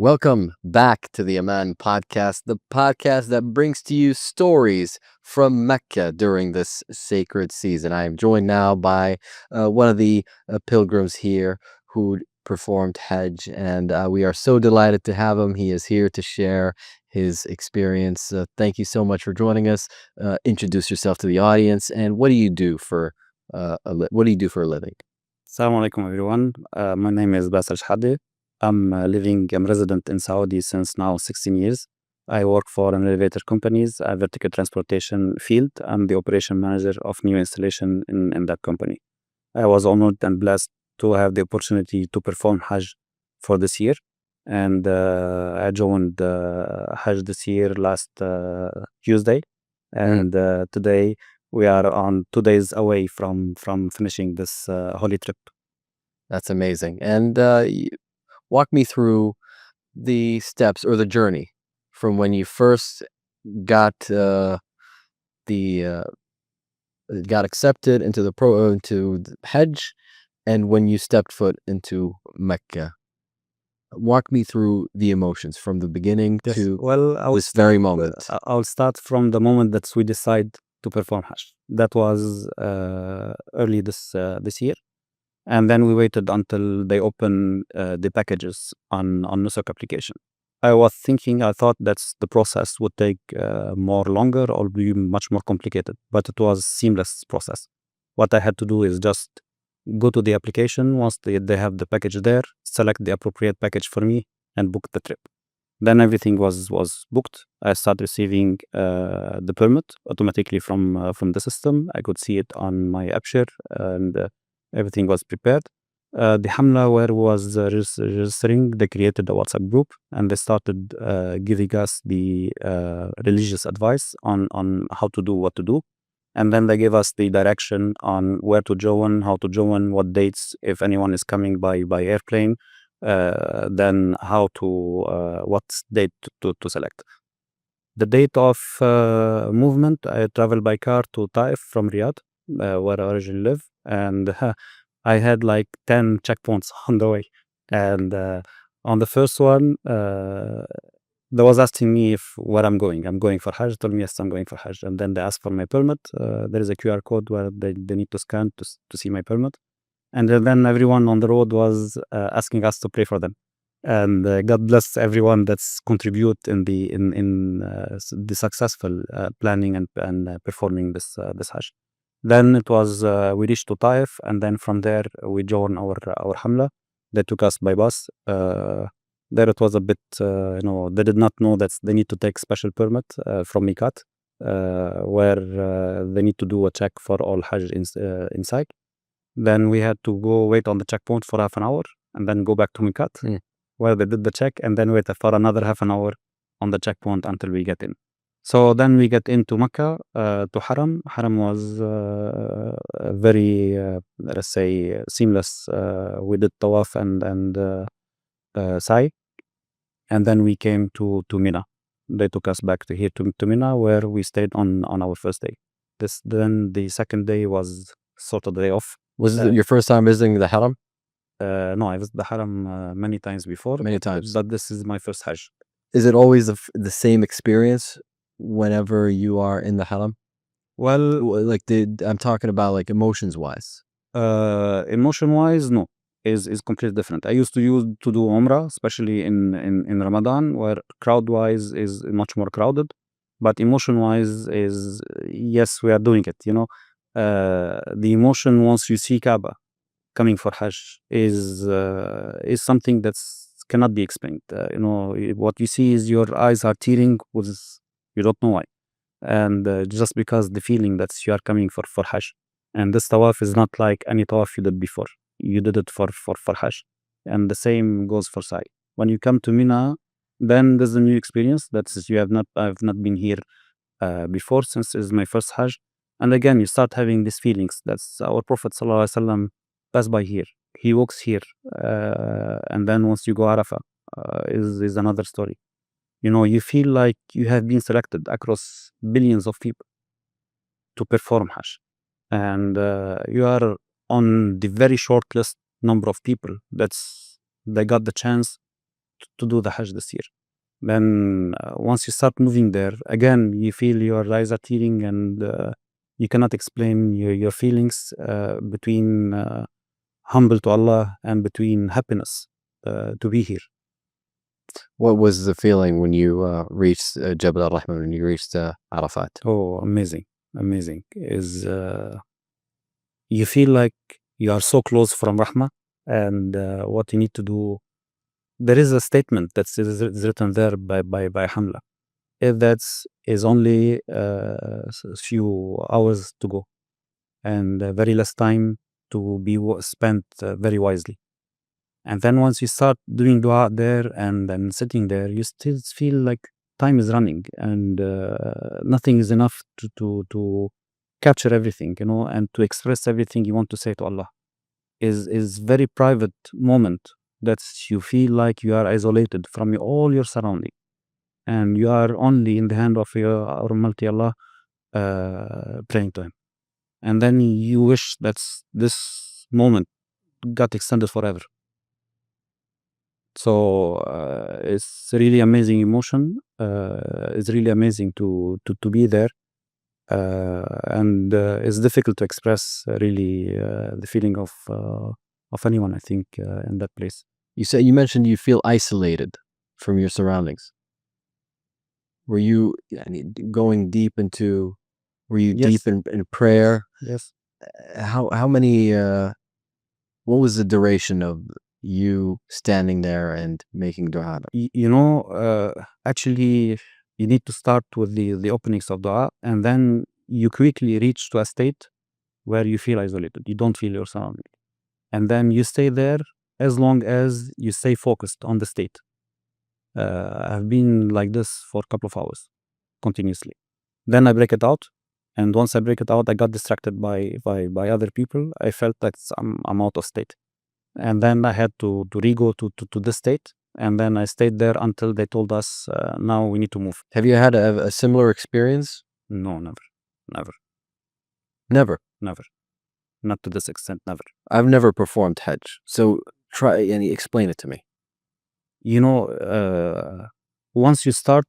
Welcome back to the Aman Podcast, the podcast that brings to you stories from Mecca during this sacred season. I am joined now by one of the pilgrims here who performed Hajj, and we are so delighted to have him. He is here to share his experience. Thank you so much for joining us. Introduce yourself to the audience, and what do you do for what do you do for a living? Assalamu alaikum everyone. My name is Basil Shehedeh. I'm resident in Saudi since now 16 years. I work for an elevator company's vertical transportation field. I'm the operation manager of new installation in that company. I was honored and blessed to have the opportunity to perform Hajj for this year. And I joined Hajj this year last Tuesday. And today we are on 2 days away from finishing this holy trip. That's amazing. And walk me through the steps or the journey from when you first got the got accepted into the Hajj, and when you stepped foot into Mecca. Walk me through the emotions from the beginning Yes. to Well, this very moment. I'll start from the moment that we decide to perform Hajj. That was early this year. And then we waited until they open the packages on Nusuk application. I thought that's the process would take more longer or be much more complicated, but it was seamless process. What I had to do is just go to the application once they have the package there, select the appropriate package for me, and book the trip. Then everything was booked. I started receiving the permit automatically from the system. I could see it on my app share, and everything was prepared. The Hamla where was registering, they created a WhatsApp group and they started giving us the religious advice on how to do what to do. And then they gave us the direction on where to join, how to join, what dates, if anyone is coming by airplane, then how to, what date to select. The date of movement, I traveled by car to Taif from Riyadh, where I originally live. And I had like 10 checkpoints on the way. And on the first one, they was asking me where I'm going. I'm going for Hajj. I told me, yes, I'm going for Hajj. And then they asked for my permit. There is a QR code where they need to scan to see my permit. And then everyone on the road was asking us to pray for them. And God bless everyone that's contribute in the successful planning and performing this Hajj. Then it was we reached to Taif, and then from there we joined our Hamla. They took us by bus. There it was a bit, they did not know that they need to take special permit from Mikat, where they need to do a check for all Hajj inside. Then we had to go wait on the checkpoint for half an hour, and then go back to Mikat, where they did the check, and then wait for another half an hour on the checkpoint until we get in. So then we get into Mecca, to Haram. Haram was very, let's say, seamless. We did Tawaf and Sa'i. And then we came to Mina. They took us back to Mina, where we stayed on our first day. Then the second day was sort of the day off. Was it your first time visiting the Haram? No, I visited the Haram many times before. Many times. But this is my first Hajj. Is it always the same experience whenever you are in the Haram? Well, Like I'm talking about like emotions wise. emotion wise, no, is completely different. I used to do Umrah, especially in Ramadan, where crowd wise is much more crowded, but emotion wise is, yes, we are doing it. The emotion once you see Kaaba coming for Hajj is something that's cannot be explained. What you see is your eyes are tearing with, you don't know why, and just because the feeling that you are coming for Hajj. And this tawaf is not like any tawaf you did before. You did it for Hajj, and the same goes for Sa'i. When you come to Mina, then there's a new experience. I've not been here before, since it's my first Hajj. And again, you start having these feelings. That's our Prophet ﷺ passed by here. He walks here, and then once you go Arafah, is another story. You feel like you have been selected across billions of people to perform Hajj, and you are on the very short list number of people they got the chance to do the Hajj this year. Then once you start moving there, again, you feel your eyes are tearing, and you cannot explain your feelings between humble to Allah and between happiness to be here. What was the feeling when you reached Jabal al-Rahman, when you reached Arafat? Oh, amazing. Is you feel like you are so close from Rahmah, and what you need to do. There is a statement that's written there by Hamla. If that's is only a few hours to go, and very less time to be spent very wisely. And then once you start doing dua there and then sitting there, you still feel like time is running, and nothing is enough to capture everything, and to express everything you want to say to Allah. Is very private moment that you feel like you are isolated from all your surrounding, and you are only in the hand of your Almighty Allah, praying to Him. And then you wish that this moment got extended forever. So it's really amazing emotion. It's really amazing to be there, and it's difficult to express really the feeling of anyone, I think, in that place. You mentioned you feel isolated from your surroundings. Were you going deep into? Were you Yes. deep in prayer? Yes. How many? What was the duration of you standing there and making dua? Actually, you need to start with the openings of dua, and then you quickly reach to a state where you feel isolated. You don't feel your surrounding, and then you stay there as long as you stay focused on the state. I've been like this for a couple of hours continuously. Then I break it out, and once I break it out, I got distracted by other people. I felt that I'm out of state, and then I had to re-go to this state, and then I stayed there until they told us now we need to move. Have you had a similar experience? No, never. Never. Not to this extent, never. I've never performed Hajj, so try and explain it to me. Once you start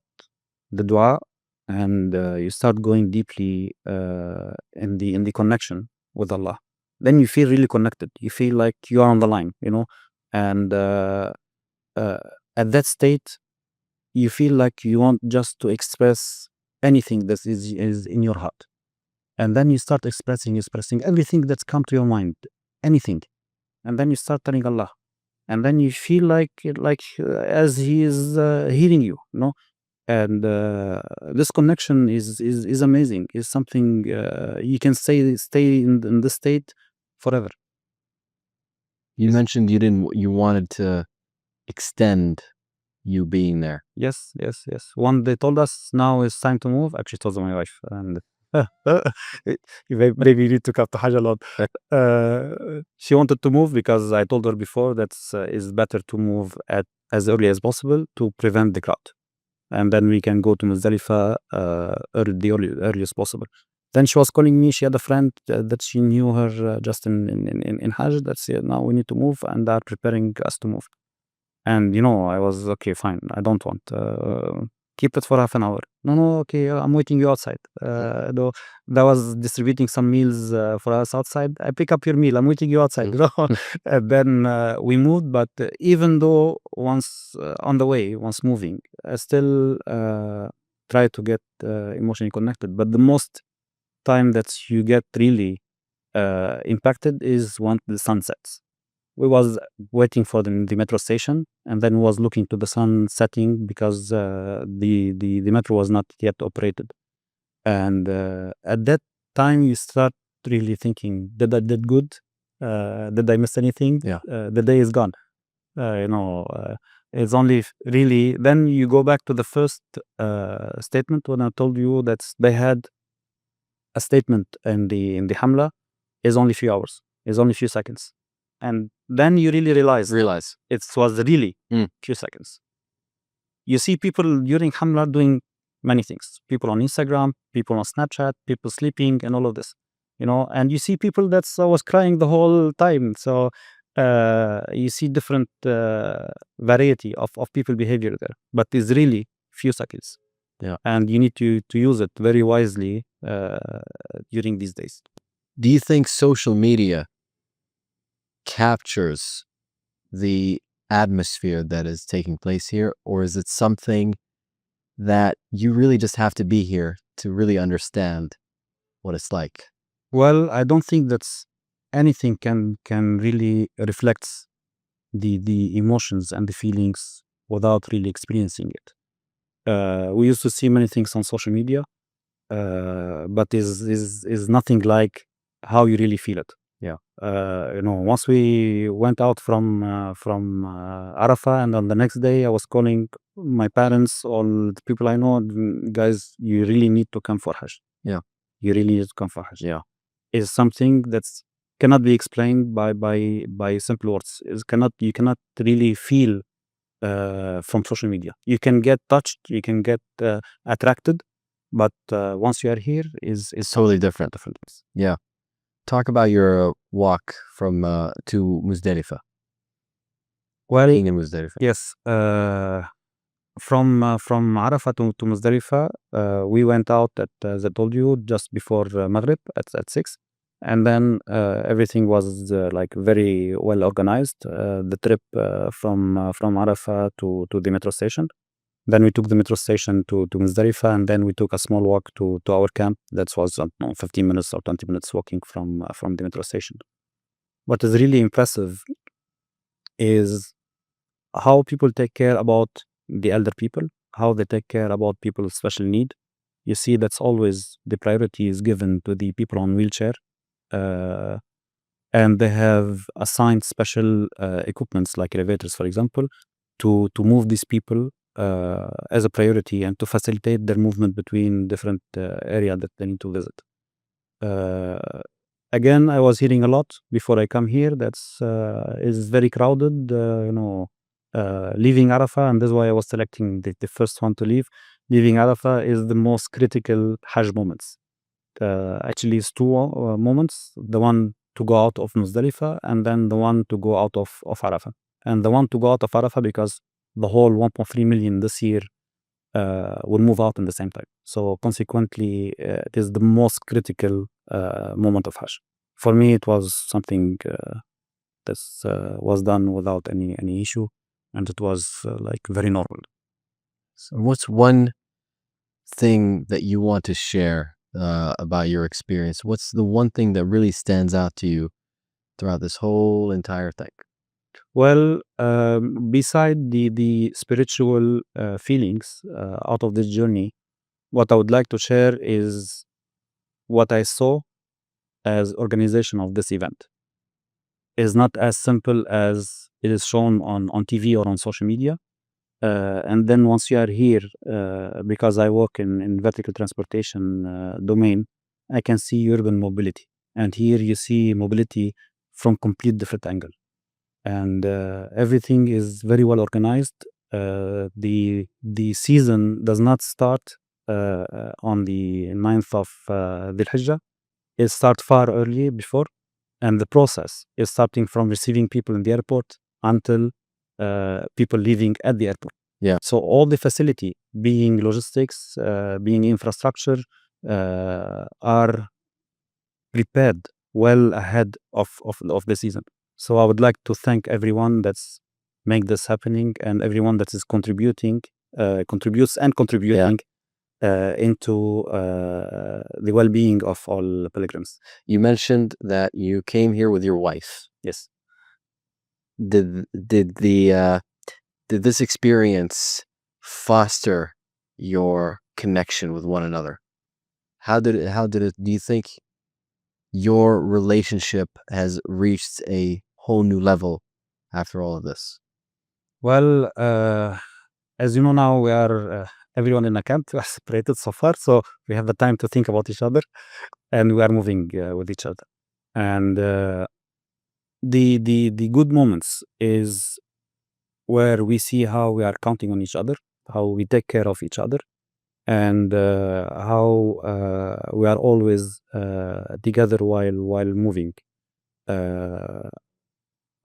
the dua and you start going deeply in the connection with Allah, then you feel really connected. You feel like you are on the line, and at that state, you feel like you want just to express anything that is in your heart. And then you start expressing everything that's come to your mind, anything. And then you start telling Allah. And then you feel like as He is hearing you, And this connection is amazing. Is something you can stay in this state forever. You mentioned you wanted to extend you being there. Yes. When they told us now it's time to move, actually told my wife, and maybe you need to come to Hajj a lot. She wanted to move because I told her before that it's better to move at as early as possible to prevent the crowd, and then we can go to Muzdalifah the earliest possible. Then she was calling me. She had a friend that she knew her just in Hajj. That said, now we need to move, and they're preparing us to move. And I was okay, fine. I don't want. Keep it for half an hour. No, okay. I'm waiting you outside. Though that was distributing some meals for us outside. I pick up your meal. I'm waiting you outside. And then we moved. But even though once on the way, once moving, I still try to get emotionally connected. But the most time that you get really impacted is when the sun sets. We was waiting for the metro station, and then was looking to the sun setting because the metro was not yet operated. And at that time, you start really thinking, did I did good? Did I miss anything? Yeah. The day is gone. It's only really then you go back to the first statement when I told you that they had a statement in the Hamla is only few hours, is only few seconds. And then you really realize it was really few seconds. You see people during Hamla doing many things. People on Instagram, people on Snapchat, people sleeping, and all of this. And you see people that was crying the whole time. So you see different variety of people behavior there, but it's really few seconds. Yeah. And you need to use it very wisely during these days. Do you think social media captures the atmosphere that is taking place here, or is it something that you really just have to be here to really understand what it's like? Well, I don't think that's anything can really reflects the emotions and the feelings without really experiencing it. We used to see many things on social media, but is nothing like how you really feel it. Yeah. Once we went out from Arafah, and on the next day I was calling my parents, all the people I know, guys, you really need to come for Hajj. Yeah. You really need to come for Hajj. Yeah. Is something that's cannot be explained by simple words. You cannot really feel from social media. You can get touched, you can get attracted, but once you are here, is Totally different. Yeah. Talk about your walk from to Muzdalifah. well, Being in Muzdalifah. yes. From Arafah to Muzdalifah, we went out at, as I told you, just before Maghrib at 6. And then everything was like very well organized. The trip from Arafah to the metro station. Then we took the metro station to Muzdalifah, and then we took a small walk to our camp. That was 15 minutes or 20 minutes walking from the metro station. What is really impressive is how people take care about the elder people, how they take care about people with special need. You see, that's always the priority is given to the people on wheelchair, uh, and they have assigned special equipments like elevators, for example, to move these people as a priority and to facilitate their movement between different area that they need to visit. Uh, Again, I was hearing a lot before I come here. That's is very crowded. Leaving Arafah, and that's why I was selecting the first one to leave. Leaving Arafah is the most critical Hajj moments. Actually, it's two moments: the one to go out of Muzdalifah, and then the one to go out of Arafah. And the one to go out of Arafah because the whole 1.3 million this year will move out in the same time. So consequently, it is the most critical moment of Hajj. For me, it was something that was done without any issue, and it was like very normal. So what's one thing that you want to share about your experience? What's the one thing that really stands out to you throughout this whole entire thing? Well, beside the spiritual feelings out of this journey, what I would like to share is what I saw as organization of this event is not as simple as it is shown on TV or on social media. And then once you are here, because I work in vertical transportation domain, I can see urban mobility. And here you see mobility from complete different angle. And everything is very well organized. The season does not start on the 9th of Dhul Hijjah. It starts far early before, and the process is starting from receiving people in the airport until people leaving at the airport. Yeah. So all the facility, being logistics, being infrastructure, are prepared well ahead of the season. So I would like to thank everyone that's make this happening, and everyone that is contributes into the well-being of all pilgrims. You mentioned that you came here with your wife. Yes. Did this experience foster your connection with one another? How did it do you think your relationship has reached a whole new level after all of this? Well, as you know now, we are everyone in a camp. We are separated so far, so we have the time to think about each other, and we are moving with each other. And the good moments is where we see how we are counting on each other, how we take care of each other, and how we are always together while moving. Uh,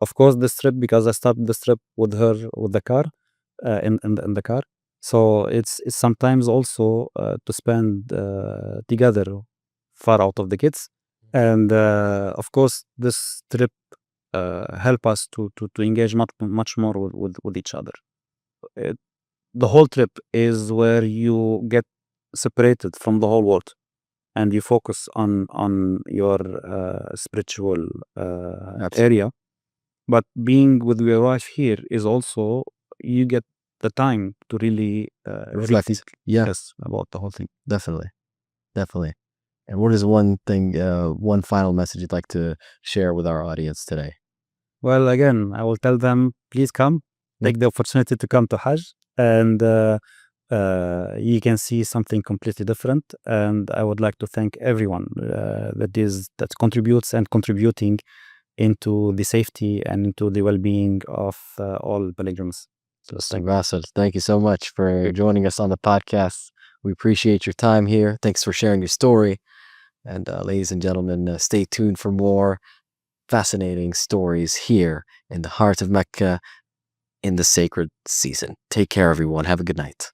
of course, this trip, because I started this trip with her with the car, in the car. So it's sometimes also to spend together, far out of the kids, and of course, this trip help us to engage much more with each other. It, the whole trip is where you get separated from the whole world, and you focus on your spiritual Absolutely. area. But being with your wife here is also, you get the time to really Reflect. rethink, Yeah, yes, about the whole thing. definitely. Definitely. And what is one thing, one final message you'd like to share with our audience today? Well, again, I will tell them, please come, Mm. take the opportunity to come to Hajj, and you can see something completely different. And I would like to thank everyone that contributes and contributing into the safety and into the well-being of all pilgrims. So Mr. thank you. Basil, thank you so much for joining us on the podcast. We appreciate your time here. Thanks for sharing your story. And ladies and gentlemen, stay tuned for more fascinating stories here in the heart of Mecca in the sacred season. Take care, everyone. Have a good night.